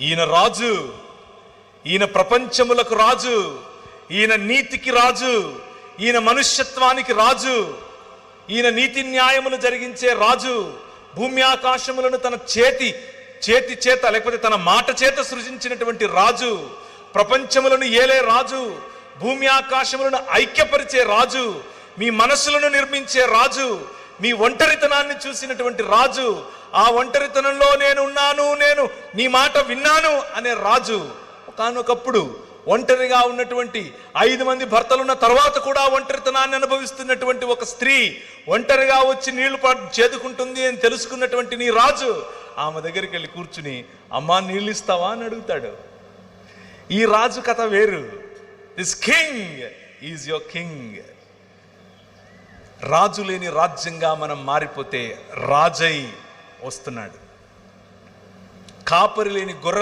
ఈయన రాజు, ఈయన ప్రపంచములకు రాజు, ఈయన నీతికి రాజు, ఈయన మనుష్యత్వానికి రాజు, ఈయన నీతి న్యాయములు జరిగించే రాజు. భూమి ఆకాశములను తన చేతి చేత లేకపోతే తన మాట చేత సృజించినటువంటి రాజు, ప్రపంచములను ఏలే రాజు, భూమి ఆకాశములను ఐక్యపరిచే రాజు, మీ మనసులను నిర్మించే రాజు, మీ ఒంటరితనాన్ని చూసినటువంటి రాజు, ఆ ఒంటరితనంలో నేను నీ మాట విన్నాను అనే రాజు. ఒకానొకప్పుడు ఒంటరిగా ఉన్నటువంటి 5 మంది భర్తలున్న తర్వాత కూడా ఒంటరితనాన్ని అనుభవిస్తున్నటువంటి ఒక స్త్రీ ఒంటరిగా వచ్చి నీళ్లు చేదుకుంటుంది అని తెలుసుకున్నటువంటి నీ రాజు ఆమె దగ్గరికి వెళ్ళి కూర్చుని, అమ్మా నీళ్ళు ఇస్తావా అని అడుగుతాడు. ఈ రాజు కథ వేరు. This king is your king. రాజు లేని రాజ్యంగా మనం మారిపోతే రాజై వస్తున్నాడు. కాపరి లేని గొర్రెల